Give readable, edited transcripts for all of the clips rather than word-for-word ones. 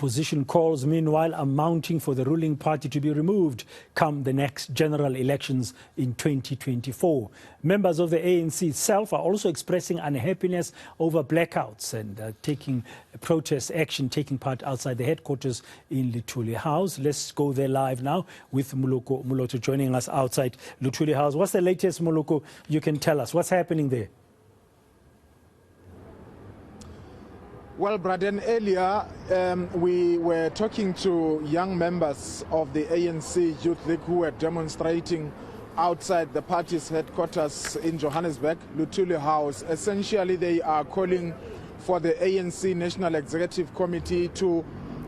Opposition calls, meanwhile, are mounting for the ruling party to be removed come the next general elections in 2024. Members of the ANC itself are also expressing unhappiness over blackouts and taking protest action, taking part outside the headquarters in Luthuli House. Let's go there live now with Moloko Moloto joining us outside Luthuli House. What's the latest, Moloko, you can tell us? What's happening there? Well, Braden, earlier we were talking to young members of the ANC Youth League who were demonstrating outside the party's headquarters in Johannesburg, Luthuli House. Essentially, they are calling for the ANC National Executive Committee to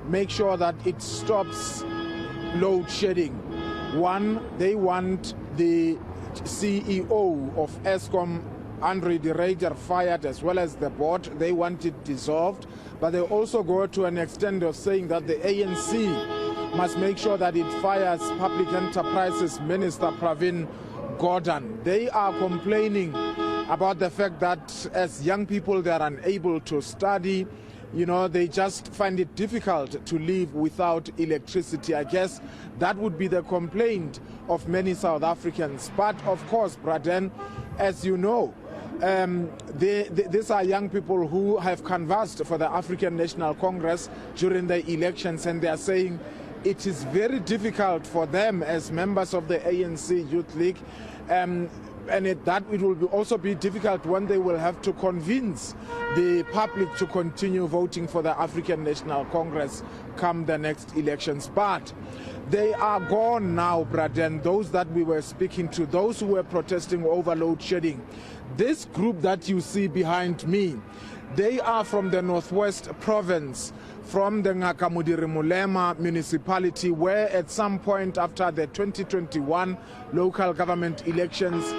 make sure that it stops load shedding. One, they want the CEO of Eskom, Andre de Ruyter, fired, as well as the board. They want it dissolved, but they also go to an extent of saying that the ANC must make sure that it fires Public Enterprises Minister Pravin Gordhan. They are complaining about the fact that as young people they are unable to study. You know, they just find it difficult to live without electricity. I guess that would be the complaint of many South Africans. But of course, Braden, as you know, these are young people who have canvassed for the African National Congress during the elections, and they are saying it is very difficult for them as members of the ANC Youth League, and that it will also be difficult when they will have to convince the public to continue voting for the African National Congress come the next elections. But they are gone now, Braden, those that we were speaking to, those who were protesting over load shedding. This group that you see behind me, they are from the Northwest Province, from the Ngaka-Modiri-Mulema municipality, where at some point after the 2021 local government elections,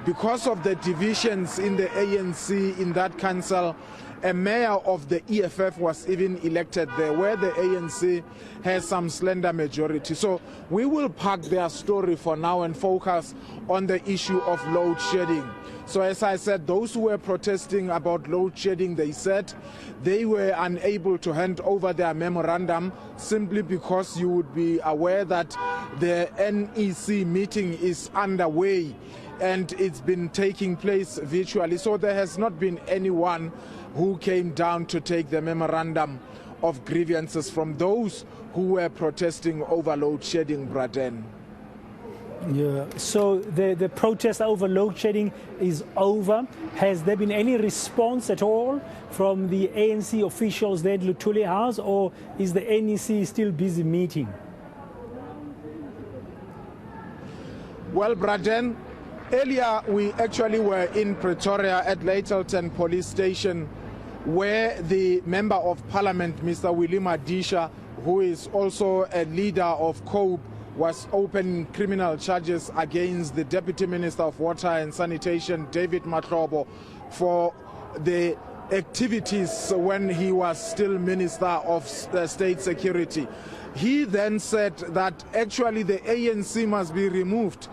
because of the divisions in the ANC in that council, a mayor of the EFF was even elected there, where the ANC has some slender majority. So we will park their story for now and focus on the issue of load shedding. So as I said, those who were protesting about load shedding, they said they were unable to hand over their memorandum simply because you would be aware that the NEC meeting is underway and it's been taking place virtually. So there has not been anyone who came down to take the memorandum of grievances from those who were protesting over load shedding, Braden. Yeah. So the protest over load shedding is over. Has there been any response at all from the ANC officials there at Luthuli House, or is the NEC still busy meeting? Well, Braden, earlier we actually were in Pretoria at Lyttelton Police Station, where the Member of Parliament, Mr. Willie Madisha, who is also a leader of COPE, was opening criminal charges against the Deputy Minister of Water and Sanitation, David Mahlobo, for the activities when he was still Minister of State Security. He then said that actually the ANC must be removed,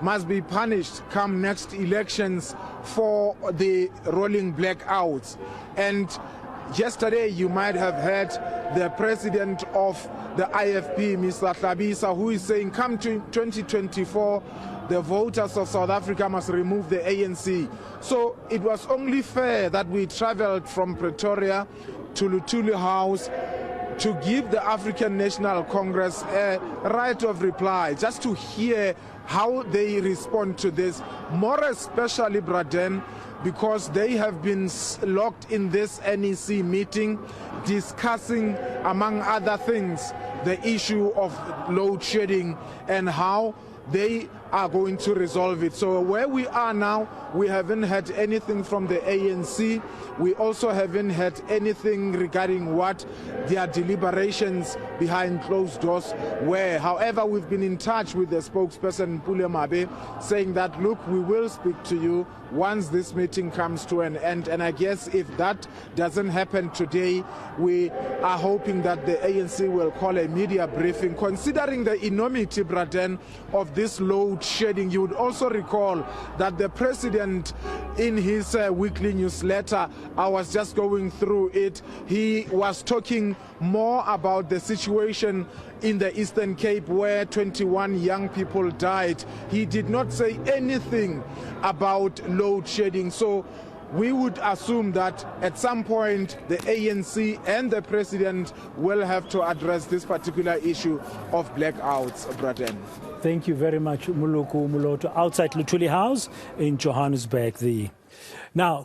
must be punished come next elections for the rolling blackouts. And yesterday you might have heard the president of the IFP, Mr. Hlabisa, who is saying come to 2024, the voters of South Africa must remove the ANC. So it was only fair that we traveled from Pretoria to Luthuli House to give the African National Congress a right of reply, just to hear how they respond to this, more especially, Braden, because they have been locked in this NEC meeting discussing, among other things, the issue of load shedding and how they are going to resolve it. So where we are now, we haven't had anything from the ANC. We also haven't had anything regarding what their deliberations behind closed doors were. However, we've been in touch with the spokesperson, Mpule Mabe, saying that, look, we will speak to you once this meeting comes to an end. And I guess if that doesn't happen today, we are hoping that the ANC will call a media briefing, considering the enormity, Braden, of this load shedding. You would also recall that the president, in his weekly newsletter, I was just going through it, he was talking more about the situation in the Eastern Cape where 21 young people died. He did not say anything about load shedding. So we would assume that at some point the ANC and the president will have to address this particular issue of blackouts, Braden. Thank you very much, Moloko Moloto, outside Luthuli House in Johannesburg. Now.